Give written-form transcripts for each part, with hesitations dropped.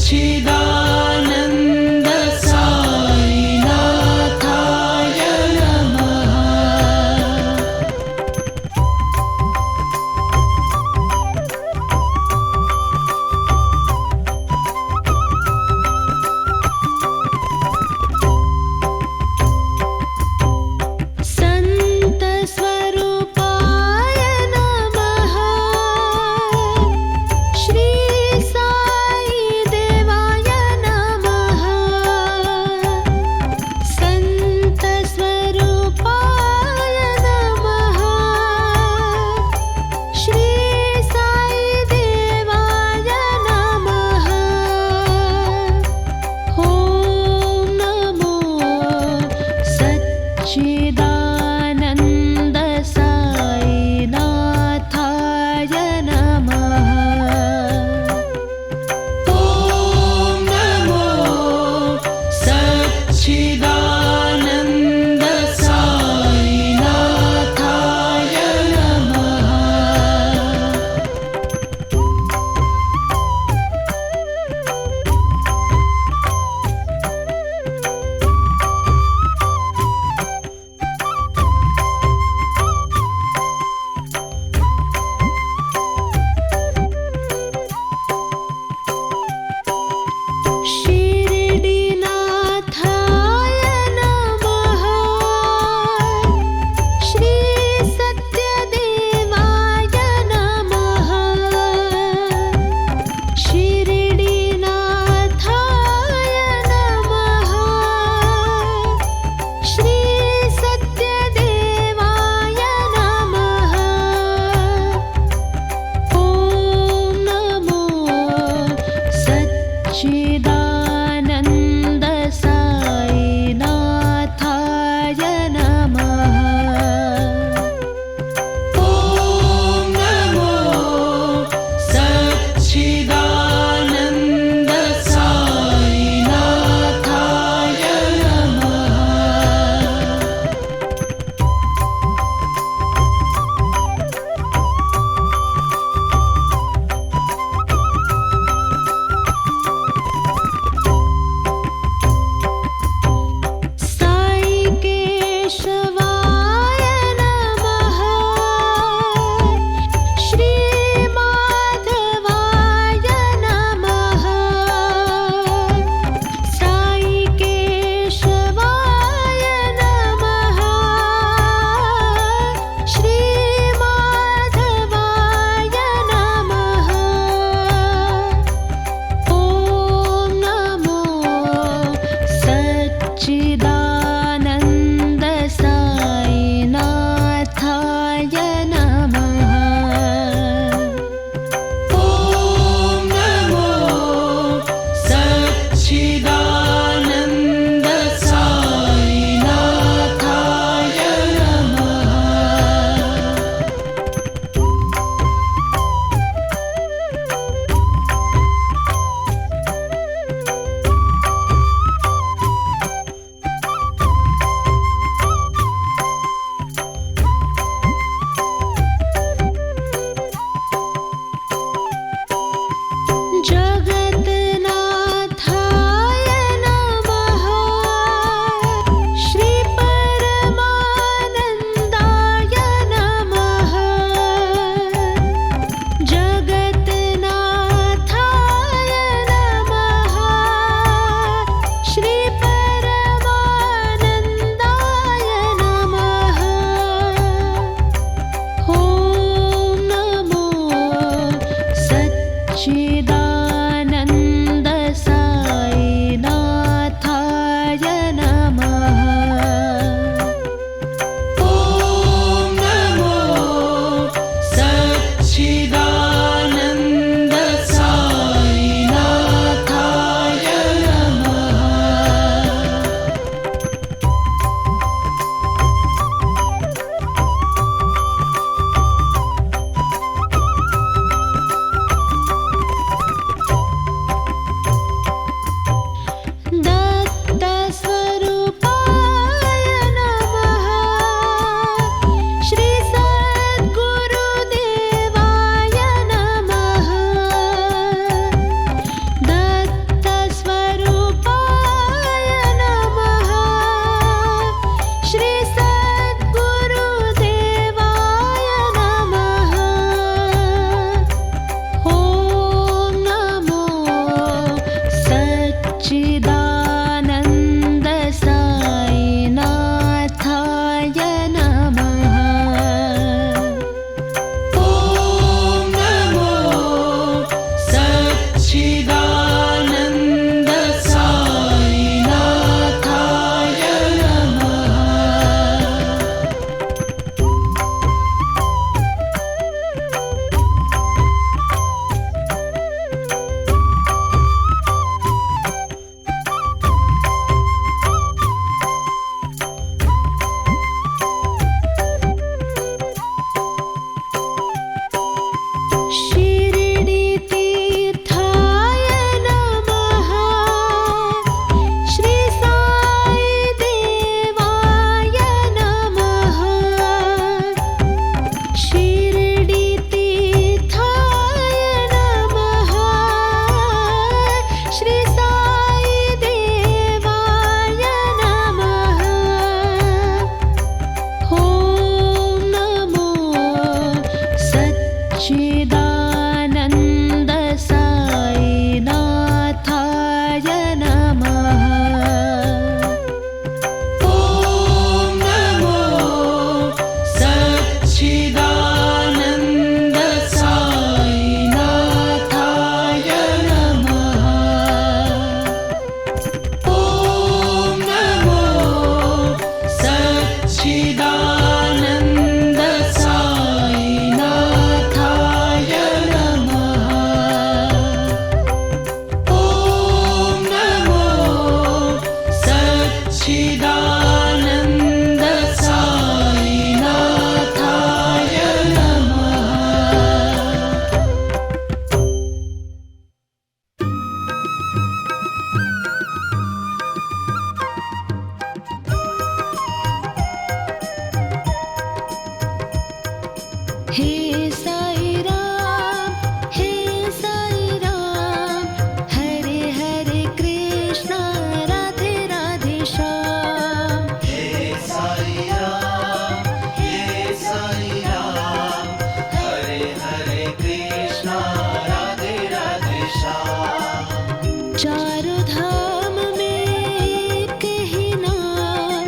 सच्चिदानन्द साईनाथाय सच्चिदानन्द साईनाथाय नमः। ॐ नमो सच्चिदानन्द साईनाथाय शिरडीतीर्थाय नमः। श्री साई देवाय नमः। शिरडीतीर्थाय नमः। श्री साई देवाय नमः। ॐ नमो सच्चिदानन्द साईनाथाय नमः। ॐ नमो सच्चिदानन्द साईनाथाय नमः। ॐ नमो सच्चिदानन्द साईनाथाय नमः। ॐ नमो सच्चिदानन्द साईनाथाय हे साई राम, हे साई राम, हरे हरे कृष्णा राधे राधे श्याम। हे साई राम, हरे हरे कृष्णा राधे राधे श्याम। चारों धाम में एक ही नाम,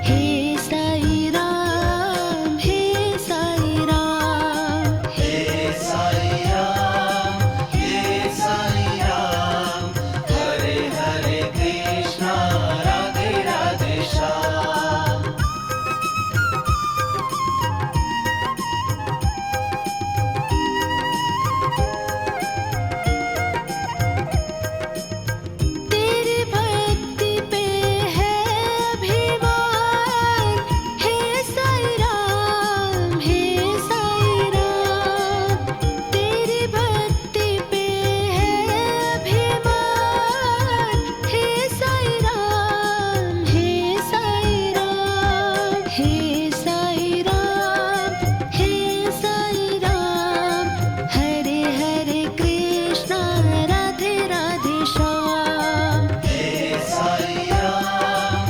हे साई राम, हे साई राम। हे साई राम, हरे हरे कृष्णा राधे राधे श्याम। तेरी भक्ति पे है अभिमान, हे साई राम, हे साई राम। तेरी भक्ति पे है अभिमान, हे साई राम, हे साई राम। हे साई राम, हे साई राम, हरे हरे कृष्णा राधे राधे श्याम। हे साई राम,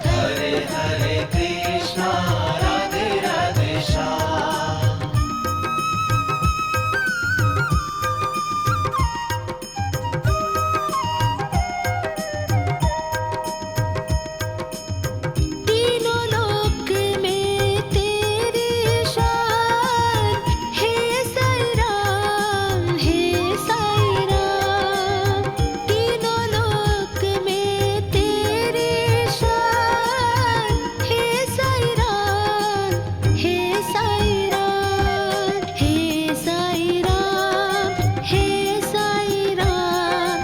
हरे हरे कृष्णा राधे राधे श्याम। तीनों लोक में तेरी शान, हे साई राम, हे साई राम। तीनों लोक में तेरी शान, हे साई राम, हे साई राम। हे साई राम, हे साई राम,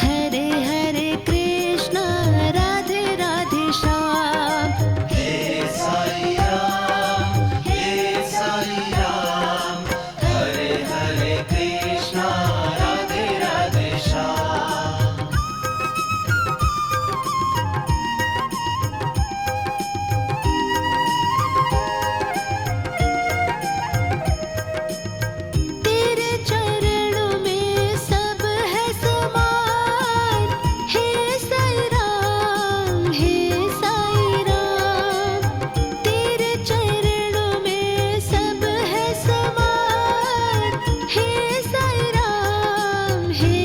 हरे हरे कृष्णा राधे राधे श्याम। हे साई राम, हरे हरे कृष्णा राधे राधे श्याम। तेरे चरणों में सब है समान, हे साई राम, हे साई राम। तेरे चरणों में सब है समान, हे साई राम, हे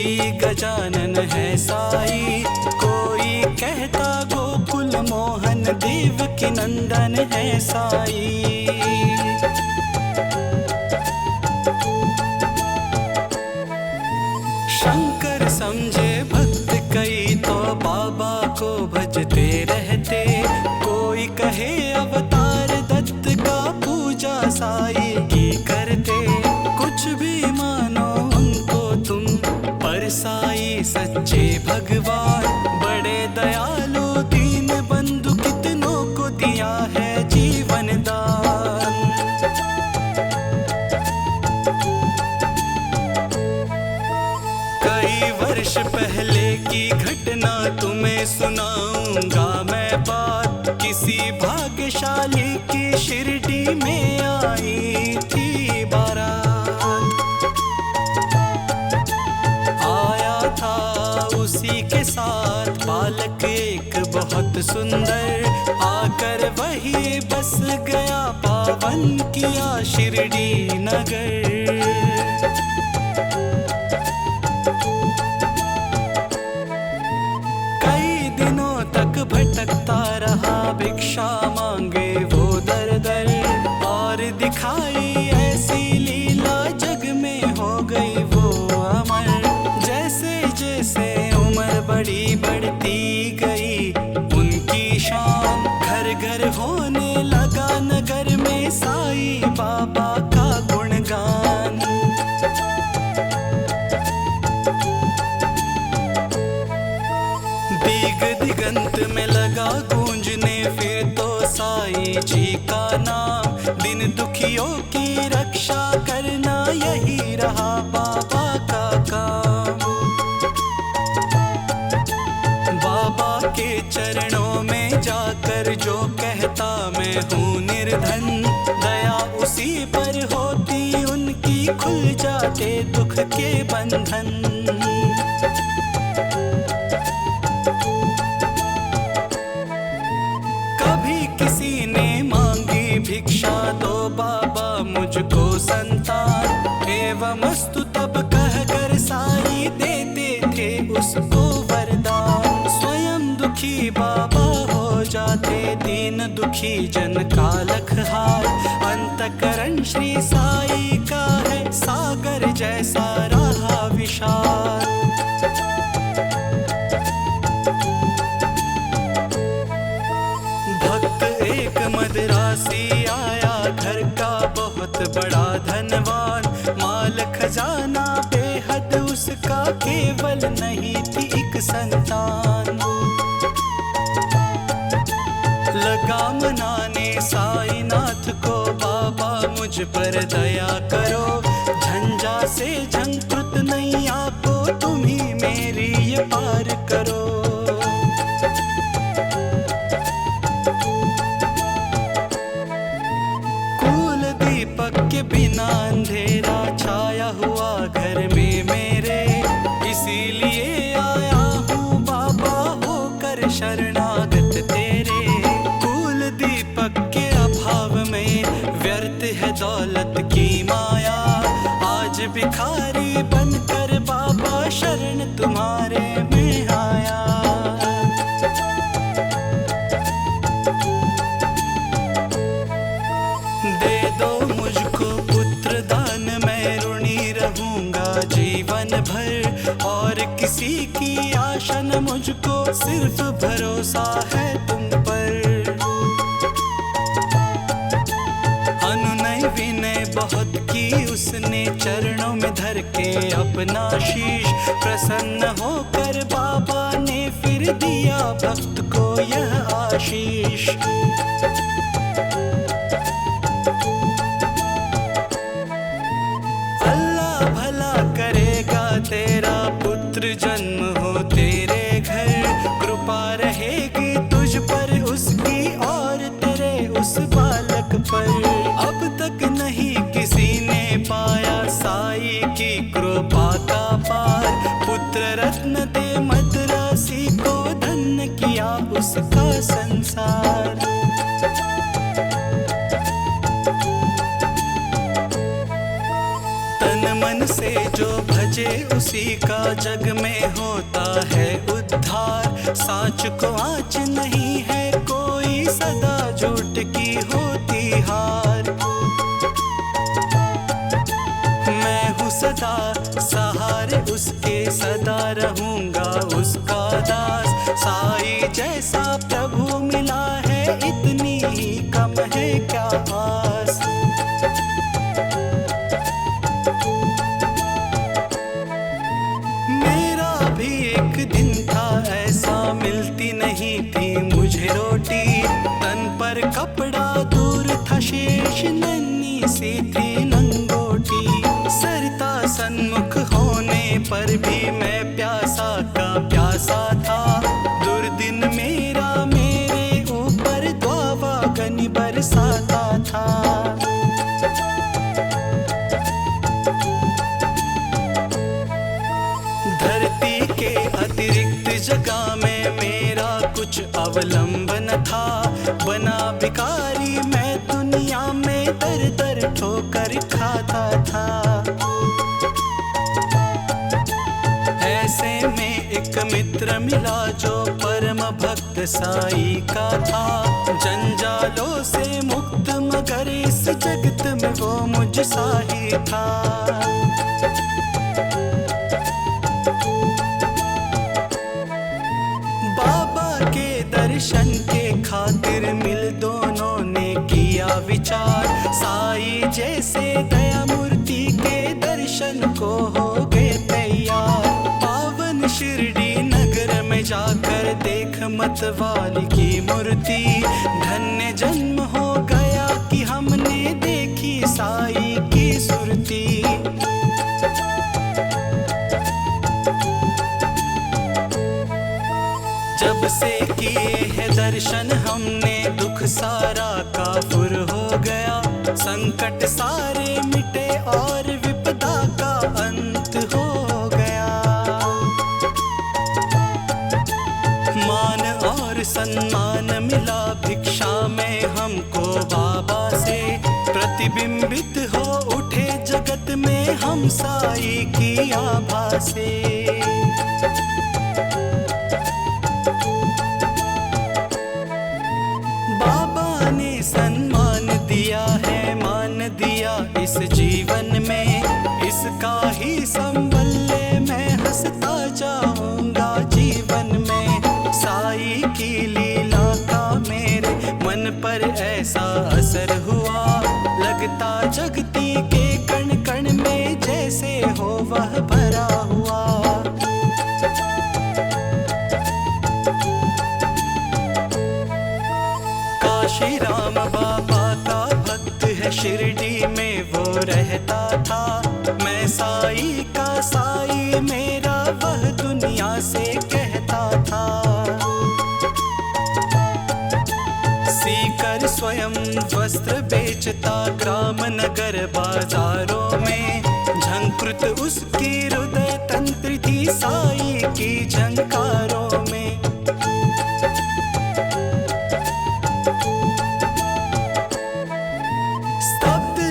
कोई गजानन है साई, कोई कहता गोकुल मोहन देवकी नंदन है साई। शंकर समझे भक्त कई तो बाबा को भजते रहते, कोई कहे अवतार दत्त का पूजा साई की करते। कुछ भी मानो उनको तुम, पर साई सच्चे भगवान, बड़े दयालु दीन बंधु, कितनों को दिया है जीवन दान। कई वर्ष पहले की घटना तुम्हें सुनाऊंगा मैं बात, किसी भाग्यशाली की शिरडी में आई थी बारात। आया था उसी के साथ बालक एक बहुत सुंदर, आकर वही बस गया पावन किया शिरडी नगर। भटकता रहा भिक्षा मांगे वो दर दर, और दिखाई ऐसी लीला जग में हो गई वो अमर। जैसे जैसे उम्र बड़ी बढ़ती गई उनकी शान, घर घर होने लगा नगर में साई बाबा का गुणगान। दिगंत में लगा गूंजने फिर तो साई जी का नाम, दिन दुखियों की रक्षा करना यही रहा बाबा का काम। बाबा के चरणों में जाकर जो कहता मैं हूँ निर्धन, दया उसी पर होती उनकी, खुल जाते दुख के बंधन। किसी ने मांगी भिक्षा तो बाबा मुझको संतान, एवमस्तु तब कहकर साई देते थे उसको वरदान। स्वयं दुखी बाबा हो जाते दीन दुखी जन का लखहार, अंतकरण श्री साई का है सागर जैसा रहा विशाल। एक मदरासी आया घर का बहुत बड़ा धनवान, माल खजाना बेहद उसका, केवल नहीं थी एक संतान। लगा मनाने साई नाथ को बाबा मुझ पर दया करो, झंझा से झंकृत नैया को तुम ही मेरी ये पार करो। दीपक के बिना अंधेरा छाया हुआ घर में मेरे, इसीलिए आया हूँ बाबा होकर शरणागत तेरे। कुल दीपक के अभाव में व्यर्थ है दौलत की माया, आज भिखारी बनकर बाबा शरण तुम्हारे में आया। मुझको पुत्र दान मैं ऋणी रहूंगा जीवन भर, और किसी की आशा न मुझको, सिर्फ भरोसा है तुम पर। अनुनय विनय बहुत की उसने चरणों में धर के अपना शीश, प्रसन्न होकर बाबा ने फिर दिया भक्त को यह आशीष। तेरा पुत्र जन्म हो तेरे घर, कृपा रहेगी तुझ पर उसकी और तेरे उस बालक पर। अब तक नहीं किसी ने पाया साई की कृपा का पार, पुत्र रत्न दे मद्रासी को धन्य किया उसका संसार। मन से जो भजे उसी का जग में होता है उद्धार। सांच को आँच नहीं है कोई, सदा झूठ की होती हार। मैं हूँ सदा सहारे उसके, सदा रहूंगा उसका दास। साई जैसा प्रभु मिला है, इतनी ही कम है क्या आस। मेरा भी एक दिन था ऐसा, मिलती नहीं थी मुझे रोटी। तन पर कपड़ा दूर था शेष, नन्ही सी थी लंगोटी। सरता सन्मुख होने पर भी मैं प्यासा का प्यासा था। दुर्दिन मेरा मेरे ऊपर द्वावागन बरसाता था। धरती के अतिरिक्त जगह में मेरा कुछ अवलंबन था। बना भिखारी मैं दुनिया में, दर दर ठोकर खाता था। ऐसे में एक मित्र मिला जो परम भक्त साई का था। जंजालों से मुक्त मगर इस जगत में वो मुझ सा ही था। बाबा के दर्शन के खातिर मिल दोनों ने किया विचार। साई जैसे दया मूर्ति के दर्शन को हो गए तैयार। पावन शिरडी नगर में जाकर देख मतवाली की मूर्ति। धन्य जन्म हो गया कि हमने देखी साई की सुरती। जब से किए है दर्शन हमने, दुख सारा काफुर हो गया। संकट सारे मिटे और विपदा का अंत हो गया। मान और सम्मान मिला भिक्षा में हमको बाबा से। प्रतिबिंबित हो उठे जगत में हम साई की आभा से। बाबा ने सम्मान दिया है, मान दिया इस जीवन में। इसका ही संबल ले मैं हंसता जाऊंगा जीवन में। साई की लीला का मेरे मन पर ऐसा असर हुआ। लगता जगती के कण कण में जैसे हो वह भरा हुआ। काशी राम बाबा का भक्त है, शिरडी में वो रहता था। मैं साई का साई मेरा, वह दुनिया से कहता था। सीकर स्वयं वस्त्र बेचता ग्राम नगर बाजारों में। झंकृत उसकी हृदय तंत्र थी साई की झंकारों में।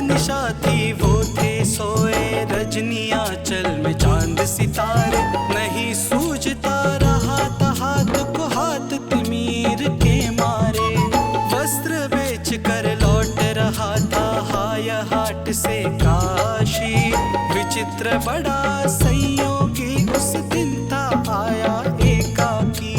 निशा थी वो थे सोए, रजनियां चल में चांद सितारे। नहीं सूझता रहा था हाथ को हाथ तिमीर के मारे। वस्त्र बेच कर लौट रहा था हाय हाट से काशी। विचित्र बड़ा संयोगी उस दिन था आया एकाकी।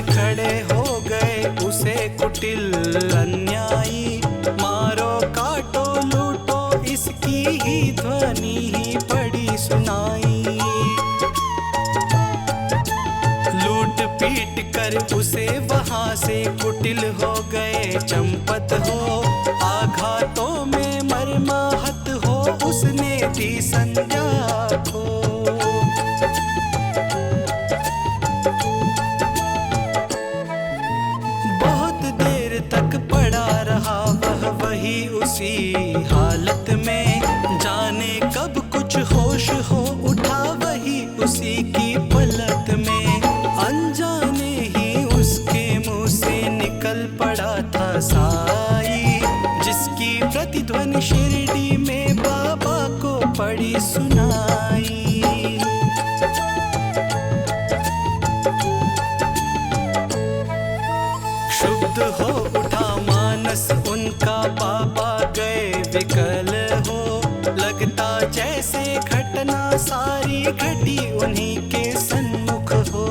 खड़े हो गए उसे कुटिल अन्यायी। मारो काटो लूटो इसकी ही ध्वनि ही बड़ी सुनाई। लूट पीट कर उसे वहां से कुटिल हो गए चंपत हो। आघातों में मर्माहत हो उसने दी संज्ञा को। उसी हालत में जाने कब कुछ होश हो उठा, वही उसी की पलक में। अनजाने ही उसके मुंह से निकल पड़ा था प्रतिध्वनि शिरडी में बाबा को पड़ी सुनाई। शुद्ध हो उठा मानस उनका, बाबा गए विकल हो, लगता जैसे घटना सारी घटी उन्हीं के सन्मुख हो।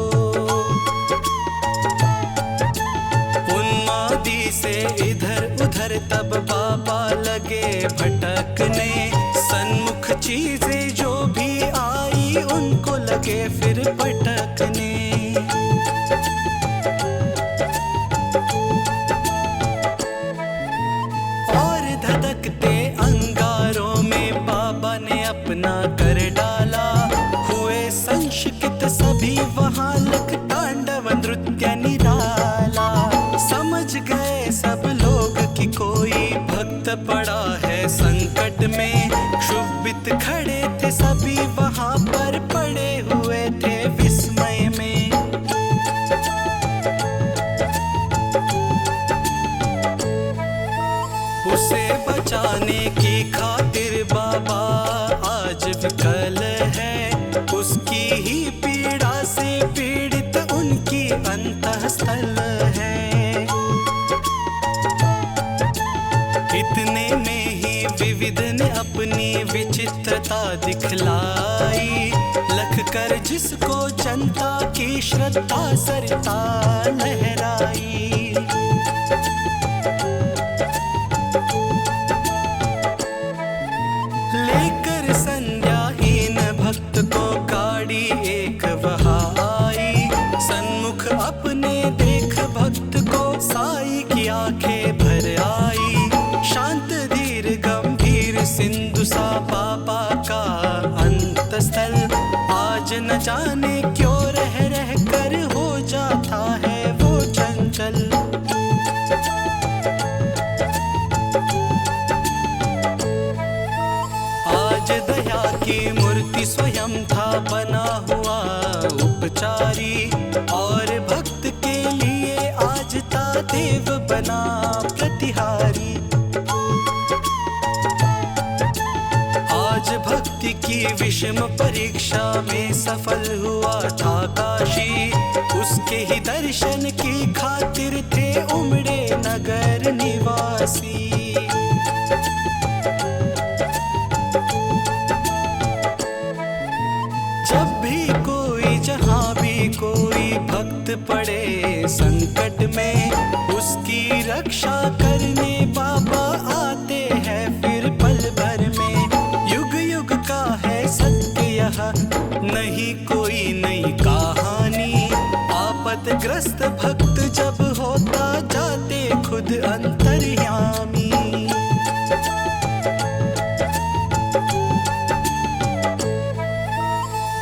उन्मादी से इधर उधर तब बाबा लगे भटकने, सन्मुख चीजें जो भी आई उनको लगे फिर पटकने। धधकते अंगारों में बाबा ने अपना कर डाला, हुए संशकित सभी वहां, लख तांडव नृत्य निराला। समझ गए सब लोग कि कोई भक्त पड़ा है संकट में, क्षुभित खड़े थे सभी वहां पर, पड़े हुए थे विस्मय में। उसे बचाने की खातिर बाबा आज विकल है, उसकी ही पीड़ा से पीड़ित उनकी अंतःस्थल है। इतने में ही विविध ने अपनी विचित्रता दिखलाई, लख कर जिसको जनता की श्रद्धा सरिता लहराई। लेकर संध्याहीन भक्त को गाड़ी एक वहाँ आई, सन्मुख अपने देख भक्त को साई की आंखें भर आई। शांत धीर गंभीर सिंधु सा बाबा का अंतस्थल, आज न जाने क्यों रह रह कर हो जाता है वो चंचल। दया की मूर्ति स्वयं था बना हुआ उपचारी, और भक्त के लिए आज था देव बना प्रतिहारी। आज भक्ति की विषम परीक्षा में सफल हुआ था काशी, उसके ही दर्शन की खातिर थे उमड़े नगर निवासी। जहाँ भी कोई भक्त पड़े संकट में, उसकी रक्षा करने बाबा आते हैं फिर पल भर में। युग युग का है सत्य यह, नहीं कोई नई कहानी, आपदग्रस्त भक्त जब होता जाते खुद अंतर्यामी।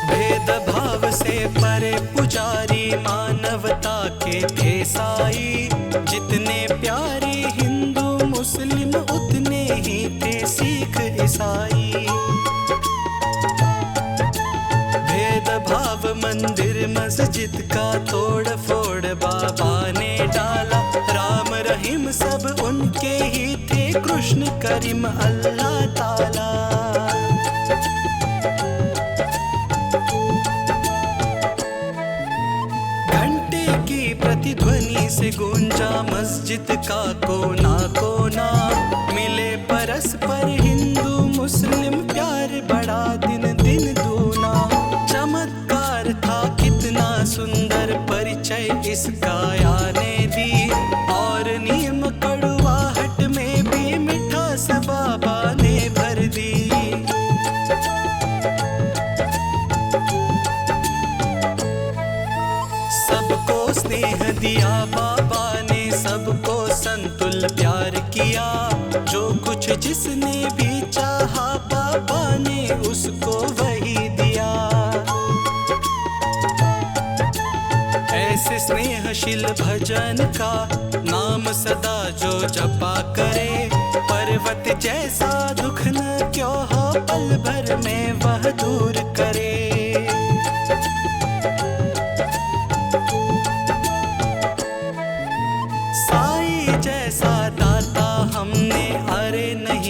भेदभाव से परे पुजारी मानवता के थे साई, जितने प्यारे हिंदू मुस्लिम उतने ही थे सिख ईसाई। भेदभाव मंदिर मस्जिद का तोड़ फोड़ बाबा ने डाला, राम रहीम सब उनके ही थे, कृष्ण करीम अल्लाह ताला। प्रतिध्वनि से गूंजा मस्जिद का कोना कोना, मिले परस्पर हिंदू मुस्लिम प्यार बढ़ा दिन दिन दूना। चमत्कार था कितना सुंदर परिचय इसका आने दी, और नीम कड़वाहट में भी मिठास बाबा ने भर दी। सबको स्नेह दिया बाबा ने, सबको संतुल प्यार किया, जो कुछ जिसने भी चाहा बाबा ने उसको वही दिया। ऐसे स्नेहशील भजन का नाम सदा जो जपा करे, पर्वत जैसा दुख न क्यों हो पल भर में वह दूर करे। साई जैसा दाता हमने अरे नहीं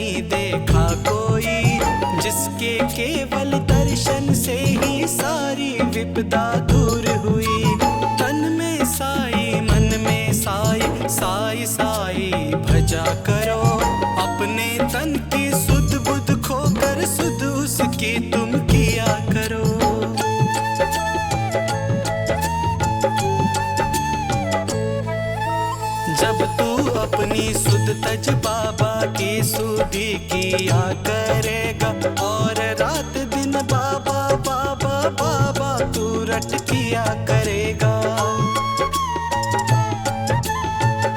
केवल दर्शन से ही सारी विपदा दूर हुई। तन में साई मन में साई, साई साई भजा करो। अपने तन की सुध बुध खोकर सुध उसकी तुम किया करो। जब तू अपनी सुध तज बाबा की सुधि किया करेगा, और रात दिन बाबा बाबा बाबा तू रट किया करेगा,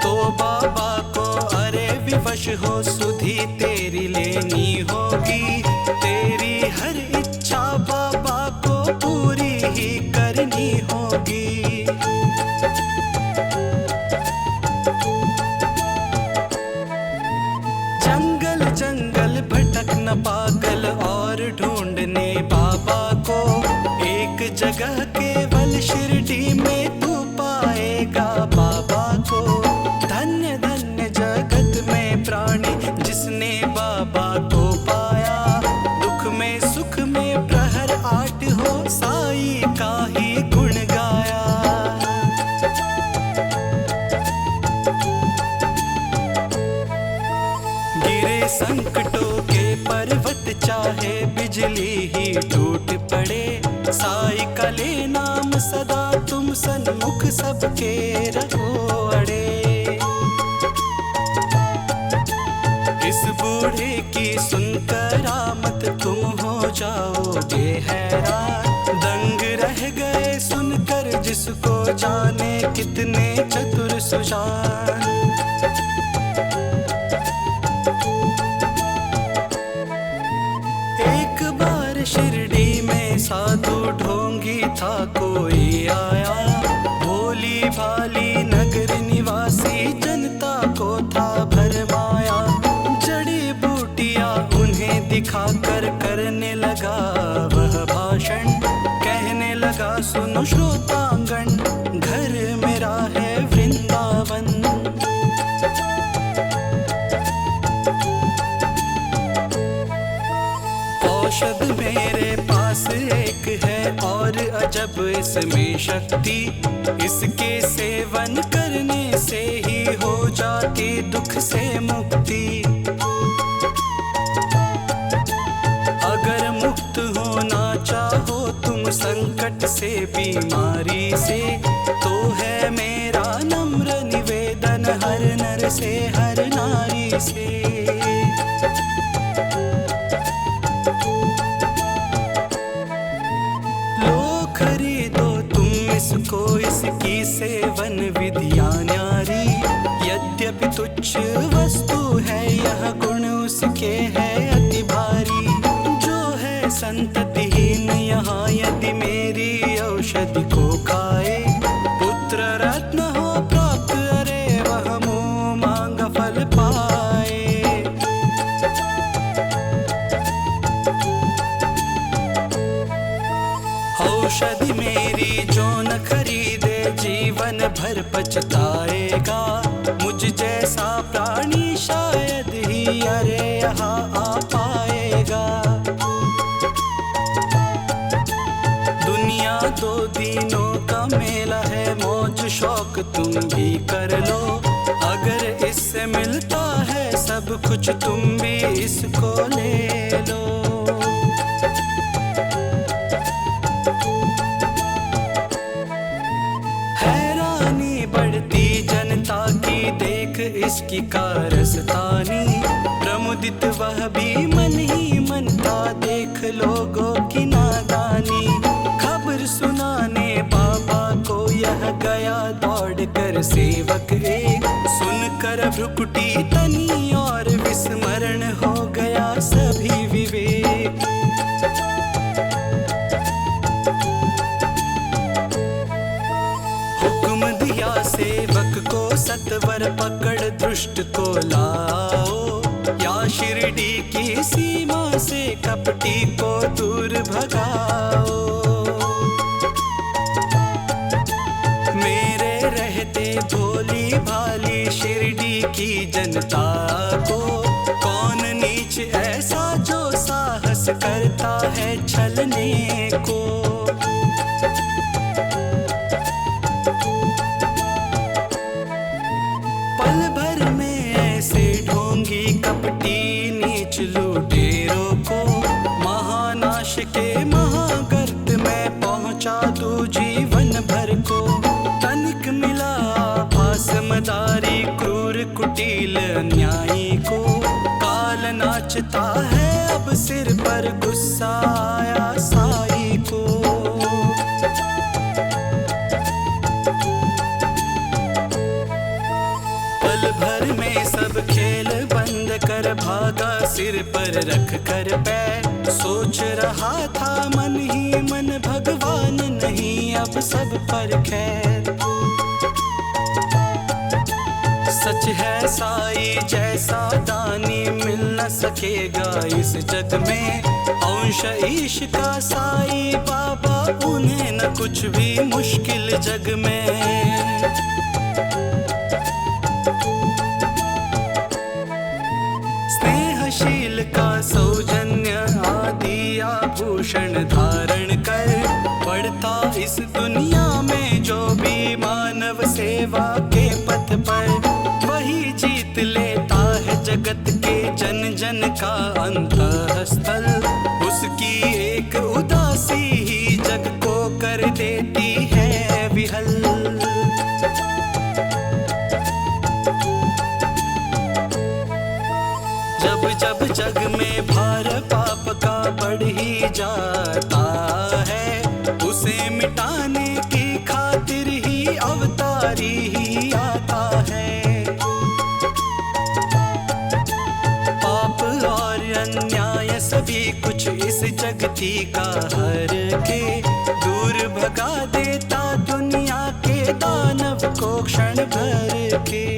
तो बाबा को अरे विवश हो सुधि तेरी लेनी होगी। तेरी हर इच्छा बाबा को पूरी ही करनी होगी। जंगल जंगल भटकना पागल और ढूंढने बाबा को, एक जगह केवल शिरडी में तू पाएगा बाबा को। धन्य धन्य जगत में प्राणी जिसने बाबा को पाया, दुख में सुख में प्रहर आट हो साई का ही गुण गाया। गिरे संकटों के पर्वत चाहे बिजली ही टूट पड़े, साई का ले नाम सदा तुम सन्मुख सबके रहो अड़े। इस बूढ़े की सुनकर आमद तुम हो जाओगे हैरान। दंग रह गए सुनकर जिसको जाने कितने चतुर सुजान। एक बार शिरडी में साधु ढोंगी था कोई आया, भोली भाली नगर निवासी जनता को था भरमाया। जड़ी बूटियां उन्हें दिखाकर करने लगा वह भाषण, कहने लगा सुनो श्रोतांगण, घर मेरा है वृंदावन। औषध मेरे पास एक है और अजब इसमें शक्ति, इसके सेवन करने से ही हो जाती दुख से मुक्ति। अगर मुक्त होना चाहो तुम संकट से बीमारी से, तो है मेरा नम्र निवेदन हर नर से हर नारी से। खरीदो तुम इसको, इसकी सेवन विधिया न्यारी। यद्यपि तुच्छ वस्तु है यह गुण उसके है अति भारी। जो है संततिहीन यहाँ यदि मेरी औषधि को खाए, पुत्र रत्न हो प्राप्त अरे वह मुँह मांगा फल पाए। औषधि मेरी जो न खरीदे जीवन भर पछताएगा। मुझ जैसा प्राणी शायद ही अरे यहाँ आ पाएगा। दुनिया दो दिनों का मेला है, मौज शौक तुम भी कर लो। अगर इससे मिलता है सब कुछ तुम भी इसको ले लो। बढ़ती जनता की देख इसकी कारस्तानी, प्रमुदित वह भी मन ही मन था देख लोगों की नादानी। खबर सुनाने बाबा को यह गया दौड़ कर सेवक एक, सुनकर भ्रुकुटी तनी और विस्मरण हो गया सभी विवेक। दिया सेवक को सत्वर पकड़ दुष्ट को लाओ, या शिरडी की सीमा से कपटी को दूर भगाओ। मेरे रहते भोली भाली शिरडी की जनता को, कौन नीच ऐसा जो साहस करता करने को। पल भर में ऐसे ढोंगी कपटी नीच लुटेरों को, महानाश के महागर्त में पहुंचा तू जीवन भर को। तनिक मिला आभास मदारी क्रूर कुटिल अन्यायी को, काल नाचता है अब सिर पर गुस्सा आया साई को। पल भर में सब खेल बंद कर भागा सिर पर रख कर पैर, सोच रहा था मन ही मन भगवान नहीं अब सब पर खैर। सच है साई जैसा दानी मिल न सकेगा इस जग में, अंश ईश का साई बाबा उन्हें न कुछ भी मुश्किल जग में। स्नेहशील का सौजन्य आदि आभूषण धारण कर, बढ़ता इस दुनिया में जो भी मानव सेवा के पथ पर, वही जीत लेता है जगत के जन जन का अंतःस्थल। उसकी एक उदासी ही जग को कर देती है विहल। जब जब जग में भार पाप का बढ़ ही जाता है, उसे मिटाने की खातिर ही अवतारी ही आता है। पाप और अन्याय सभी कुछ इस जगती का हर के, दूर भगा देता दुनिया के दानव को क्षण भर के।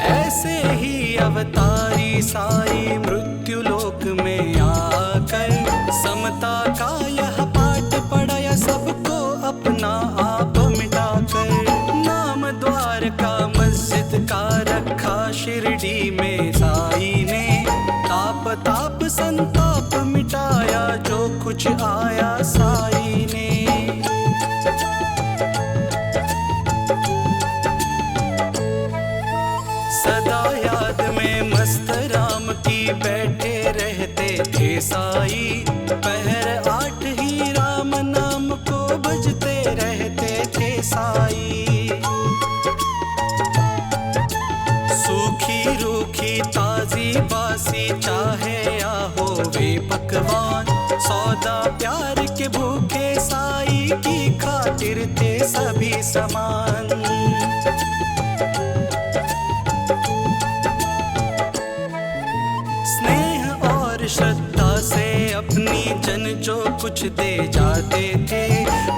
ऐसे ही अवतारी साई मृत्यु लोक में आकर, समता का यह पाठ पढ़ाया सबको अपना आप मिटाकर। नाम द्वार का मस्जिद का रखा शिरडी में साई ने, ताप ताप संताप मिटाया जो कुछ आया साई ने। सदा याद में मस्त राम की बैठे रहते थे साई, पहर 8 ही राम नाम को भजते रहते थे साई। सूखी रूखी ताजी बासी चाहे या हो वे पकवान, सौदा प्यार के भूखे साई की खातिर थे सभी समान। श्रद्धा से अपनी जन जो कुछ दे जाते थे,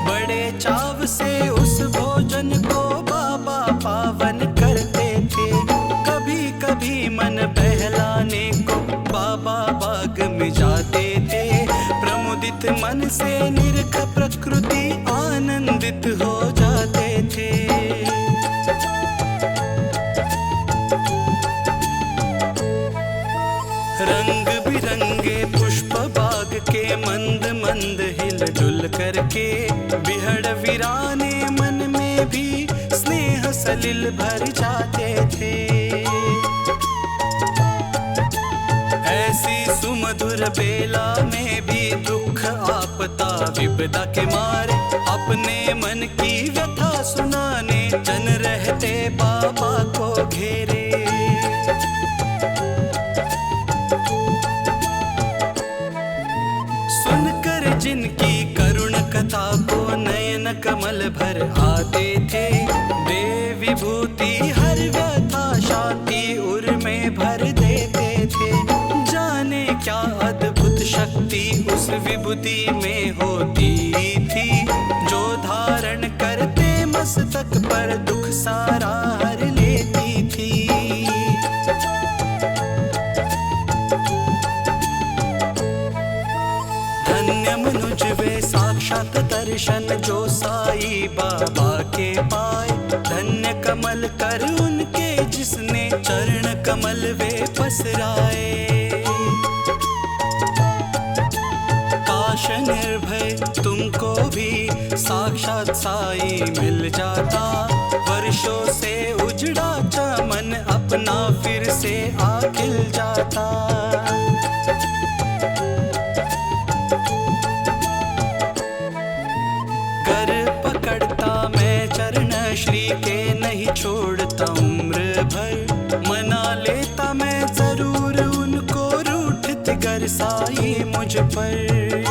बड़े चाव से उस भोजन को बाबा पावन करते थे। कभी कभी मन बहलाने को बाबा बाग में जाते थे, प्रमुदित मन से निरख प्रकृति आनंदित हो जाते थे। रंग बिरंगे पुष्प बाग के मंद मंद हिल डुल करके, बिहड़ वीराने मन में भी स्नेह सलिल भर जाते थे। ऐसी सुमधुर बेला में भी दुख आपदा विपदा के मारे, अपने मन की व्यथा सुनाने जन रहते बाबा को घेरे। जिनकी करुण कथा को नयन कमल भर आते थे, देव विभूति हर व्यथा शांति उर में भर देते थे। जाने क्या अद्भुत शक्ति उस विभूति में होती थी, जो धारण करते मस्तक पर दुख सारा हर लेती थी। धन्य मनुज वे साक्षात दर्शन जो साई बाबा के पाए, धन्य कमल कर उनके जिस जिसने चरण कमल वे पसराए। काश निर्भय तुमको भी साक्षात साई मिल जाता, वर्षों से उजड़ा चमन अपना फिर से आ खिल जाता। कर पकड़ता मैं चरण श्री के, नहीं छोड़ता उम्र भर, मना लेता मैं जरूर उनको, रूठत गर साई मुझ पर।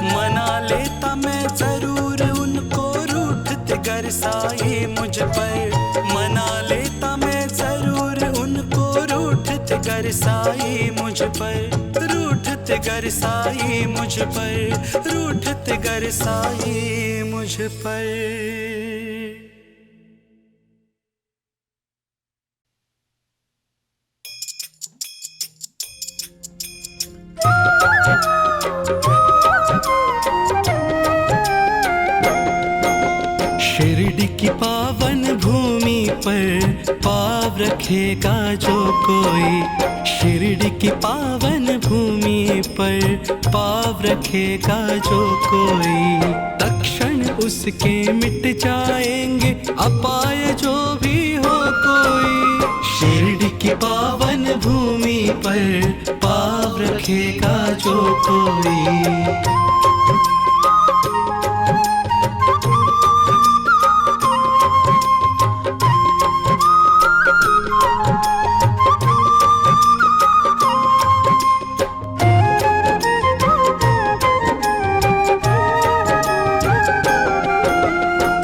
मना लेता मैं जरूर उनको, रूठत गर साई मुझ पर। मना लेता मैं जरूर उनको, रूठत गर साई मुझ पर। रूठत गर साई मुझ पर, रूठत गर साई मुझ पर। शिरडी की पावन भूमि पर पाव रखेगा जो कोई, शिरडी की पावन भूमि पर पाव रखेगा जो कोई, तक्षण उसके मिट जाएंगे अपाय जो भी हो कोई। शिरडी की पावन भूमि पर पाव रखेगा जो कोई।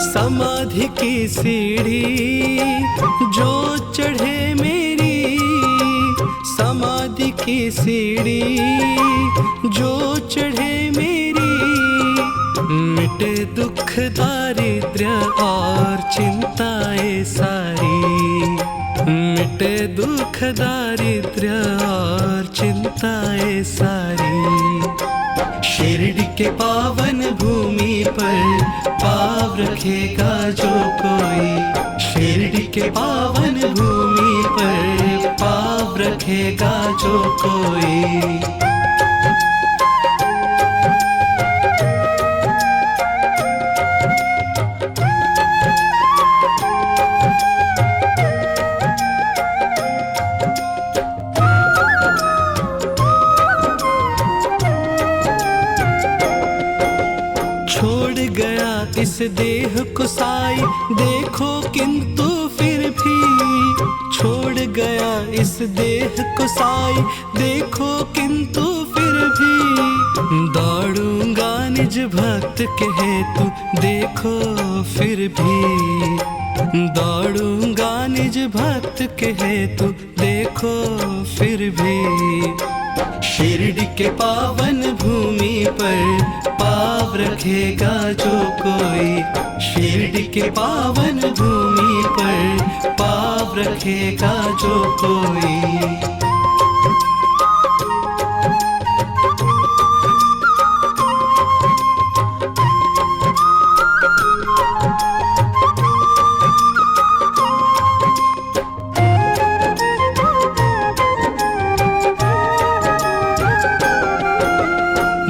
समाधि की सीढ़ी जो चढ़े मेरी, समाधि की सीढ़ी जो चढ़े मेरी, मिटे दुख दारिद्र्य और चिंताएं सारी, मिटे दुख दारिद्र्य और चिंताएं सारी। शिरडी के पावन भूमि पर पाव रखेगा जो कोई, शिरडी के पावन भूमि पर पाव रखेगा जो कोई। इस देह को साई देखो किंतु फिर भी, छोड़ गया इस देह को साई देखो किंतु फिर भी, दौड़ूंगा निज भक्त के हेतु देखो फिर भी, दौड़ूंगा निज भक्त के हेतु देखो फिर भी। शिरडी के पावन भूमि पर पाव रखेगा जो कोई, शिरडी के पावन भूमि पर पाव रखेगा जो कोई।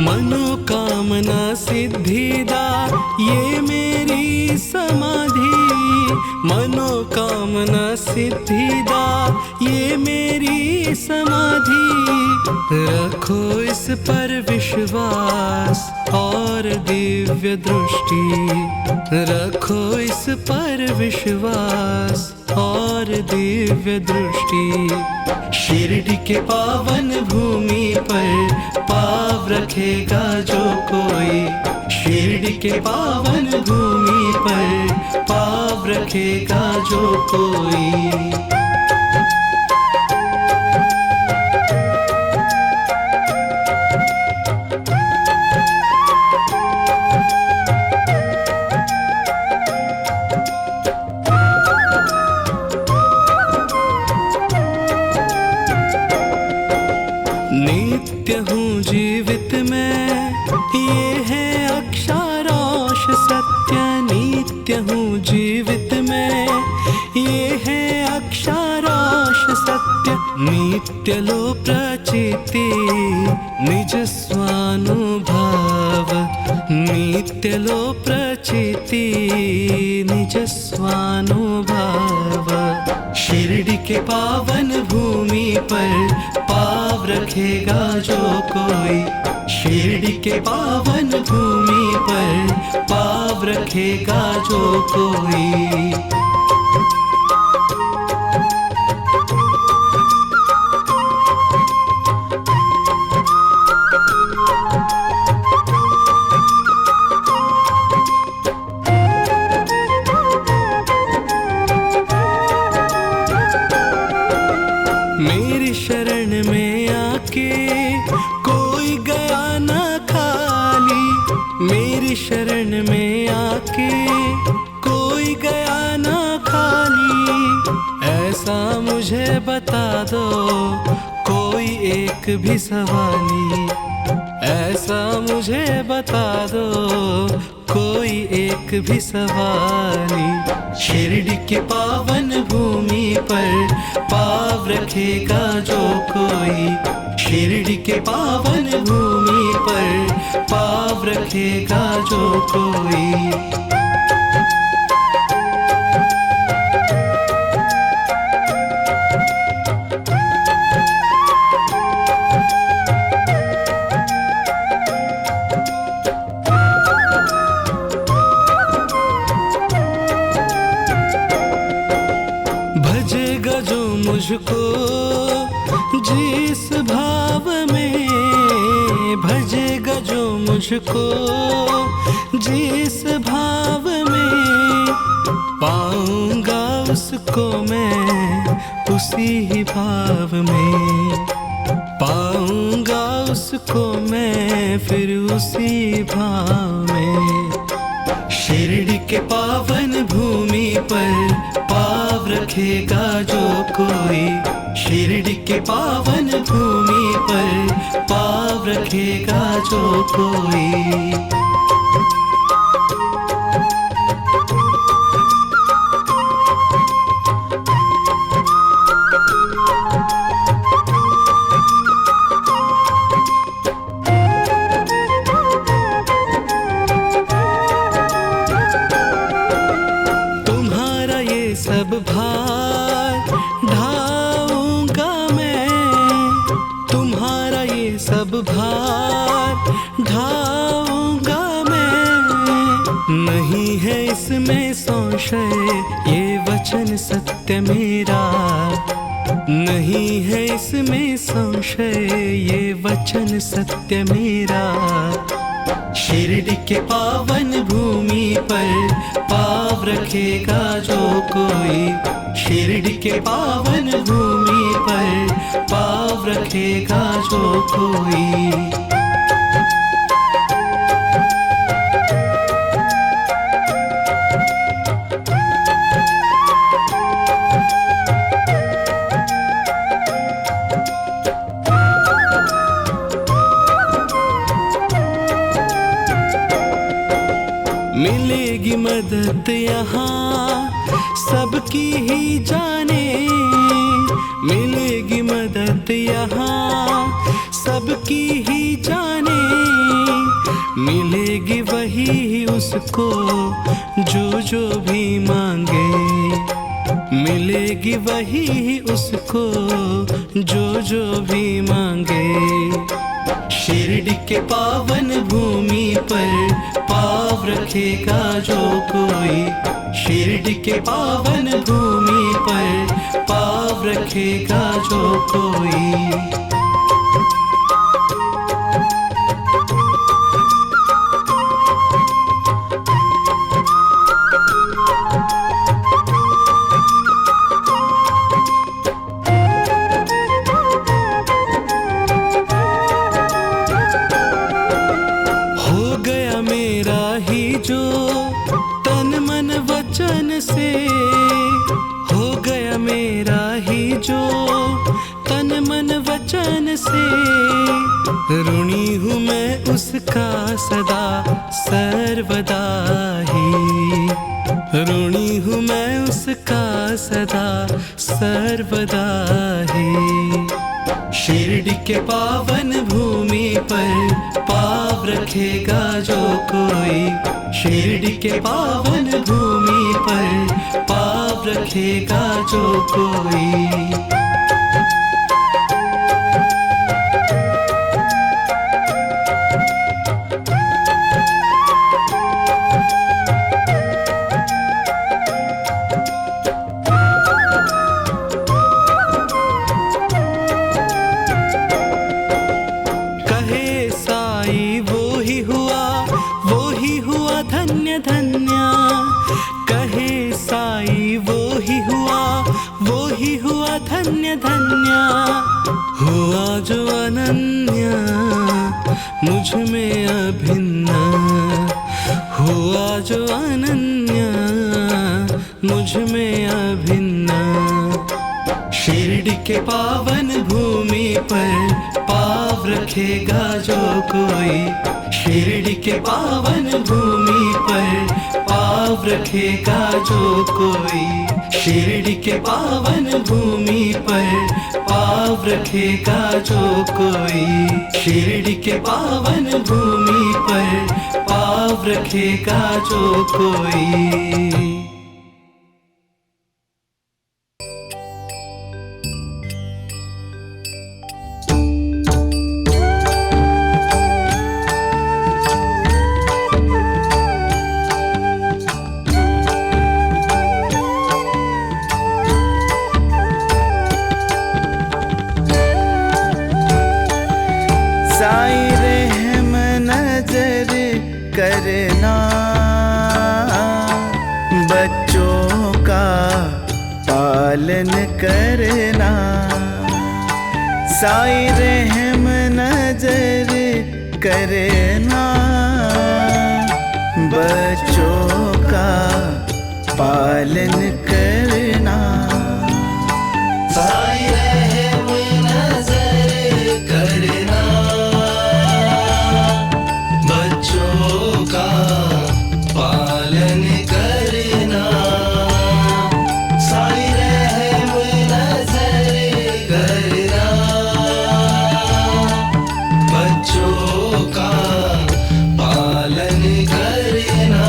मनोकामना सिद्धिदा ये मेरी समाधि, मनोकामना सिद्धिदा ये मेरी समाधि, रखो इस पर विश्वास और दिव्य दृष्टि, रखो इस पर विश्वास और दिव्य दृष्टि। शिरडी के पावन भूमि पर पाव रखेगा जो कोई, शिरडी के पावन भूमि पर पाव रखेगा जो कोई। नित्य हूँ जीवित मैं, ये है अक्षरांश सत्य, नित्य हूँ जीवित मैं, सत्य नित्यलो प्रचिति निज स्वानुभाव नित्यलो प्रचिति निज स्वानुभाव शिरडी के पावन भूमि पर पाव रखेगा जो कोई शिरडी के पावन भूमि पर पाव रखेगा जो कोई मेरी शरण में आके कोई गया ना खाली मेरी शरण में आके कोई गया ना खाली ऐसा मुझे बता दो कोई एक भी सवाली ऐसा मुझे बता दो कोई एक भी सवाली शिरडी के पावन भूमि पर पाव रखेगा जो कोई शिरडी के पावन भूमि पर पाव रखेगा जो कोई भजेगा जो मुझको जिस भाव में भजेगा जो मुझको जिस भाव में पाऊंगा उसको मैं उसी ही भाव में पाऊंगा उसको मैं फिर उसी भाव में शिरडी के पावन भूमि पर पाव रखेगा जो कोई शिरडी के पावन भूमि पर पाव रखेगा जो कोई सब भार ढाऊंगा मैं तुम्हारा ये सब भार ढाऊंगा मैं नहीं है इसमें संशय ये वचन सत्य मेरा नहीं है इसमें संशय ये वचन सत्य मेरा शिरडी के पावन भूमि पर पाव रखेगा जो कोई शिरडी के पावन भूमि पर पाव रखेगा जो कोई मिलेगी मदद यहाँ सबकी ही जाने मिलेगी मदद यहाँ सबकी ही जाने मिलेगी वही उसको जो भी मांगे मिलेगी वही उसको जो भी मांगे शिरडी के पावन भूमि पर पाव रखेगा जो कोई शिरडी के पावन भूमि पर पाव रखेगा जो कोई जो तन मन वचन से हो गया मेरा ही जो तन मन वचन से ऋणी हूँ मैं उसका सदा सर्वदा ही ऋणी हूँ मैं उसका सदा सर्वदा है। शिरडी के पावन भूमि पर पाव रखेगा जो कोई, शिरडी के पावन भूमि पर पाव रखेगा जो कोई। धन्य धन्य कहे साई, वो ही हुआ धन्य धन्य। हुआ जो अनन्य मुझ में अभिन्न, हुआ जो अनन्य मुझ में अभिन्न। शिरडी के पावन भूमि पर पाव रखेगा जो कोई, शिरडी के पावन भूमि पर पाव रखेगा जो कोई, शिरडी के पावन भूमि पर पाव रखेगा जो कोई, शिरडी के पावन भूमि पर पाव रखेगा जो कोई। करना बच्चों का पालन करना, साई रहम नजर करना बच्चों का पालन करना। साई रहम नजर करना बच्चों का पालन करना, साई रहम नजर करना बच्चों का पालन करना।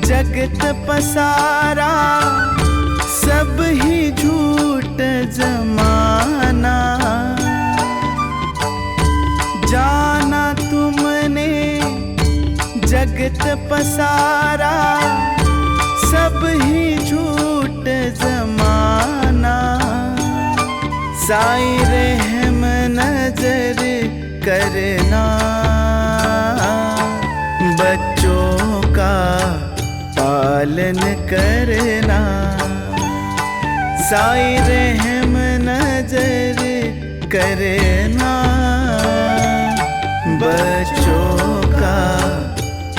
जगत पसारा सब ही झूठ जमाना, जाना तुमने जगत पसारा सब ही झूठ जमाना। साई रहम नजर करना बच्चों का पालन करना, साई रहम नजर करना बच्चों का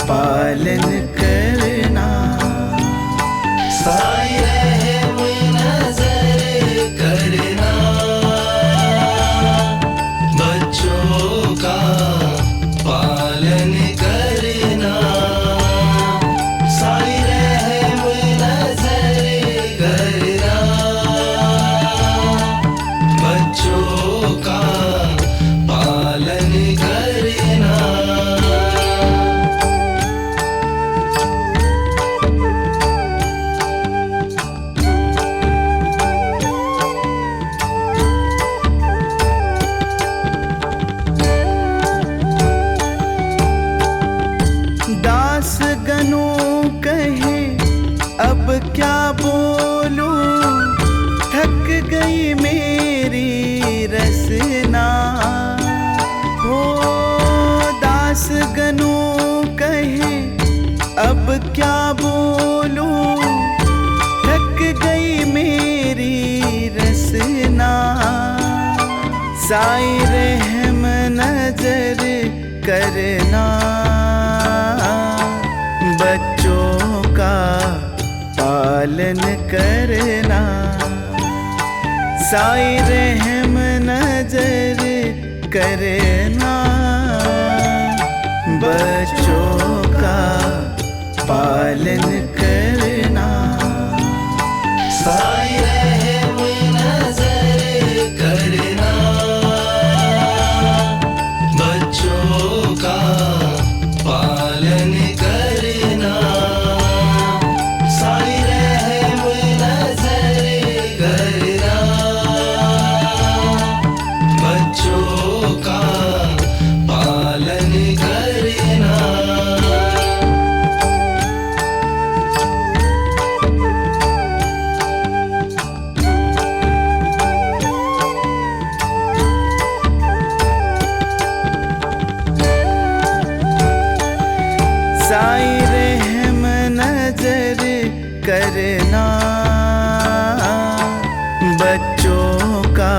पालन करना। साई रहम नजर करना बच्चों का पालन करना, साई रहम नजर करना बच्चों का पालन करना। दास गनों कहे अब क्या बोलूं, थक गई मेरी रसना। हो दास गनों कहे अब क्या बोलूं, थक गई मेरी रसना। साई रहम नजर करना बच्चों का पालन करना। साई रहम नजर करना, बच्चों का पालन करना। साई रहम नजर करना, बच्चों का पालन करना। साई रहम नजर करना, बच्चों का पालन करना। साई रहम नजर करना, बच्चों का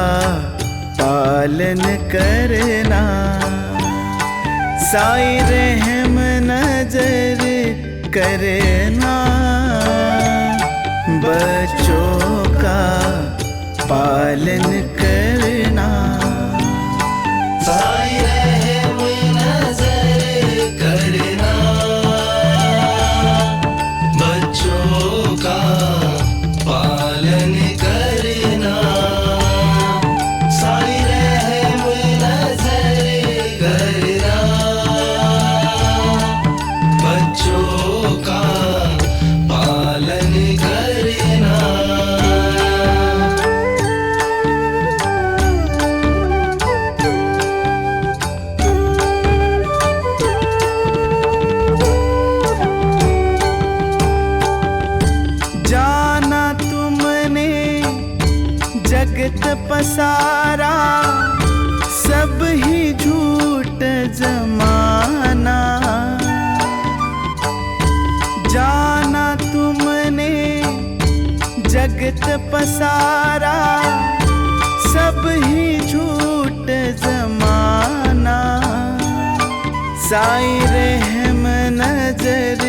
पालन करना। साई रहम नजर करना, बच्चों का पालन करना। साई रहम नजर करना, बच्चों का पालन करना। साई रहम नजर करना, बच्चों का पालन करना। जाना तुमने जगत पसारा, सब ही झूठ जमाना। जाना तुमने जगत पसारा, सब ही झूठ जमाना। साई रहम नजर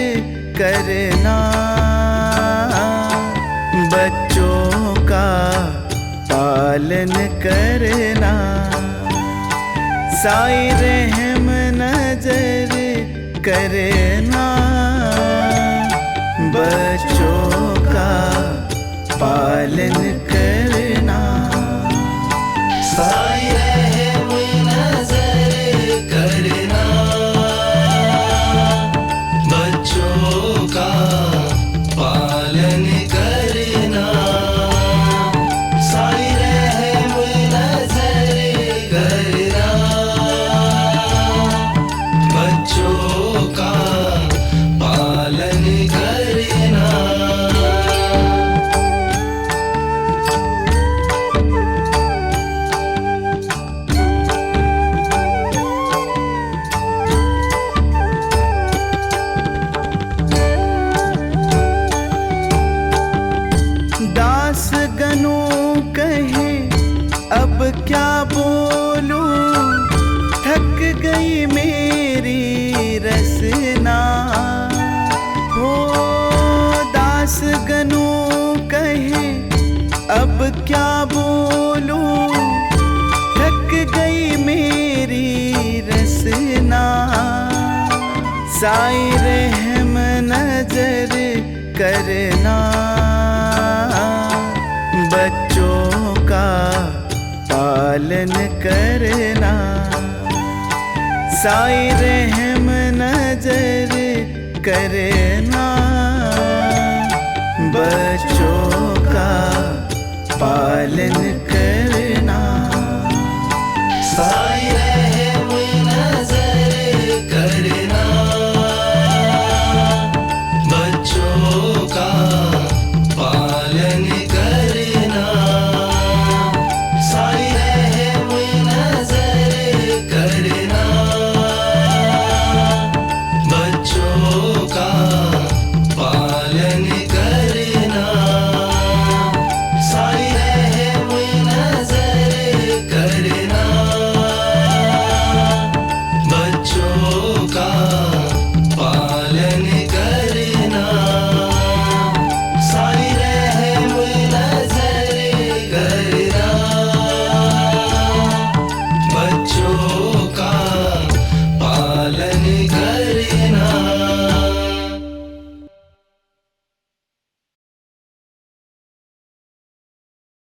करना, बच्चों का पालन करना। साई रहम नजर करना, बच्चों का पालन करना। साई रहम नजर करना, बच्चों का पालन करना। साई रहम नजर करना, बच्चों का पालन करना। दास गनों कहे अब क्या बोलूं, थक गई मेरी रसना। हो दास गनों कहे अब क्या बोलूं, थक गई मेरी रसना। साई रहम नजर करना, बच्चों का पालन करना। साई रहम नजर करना, बच्चों का पालन करना। साई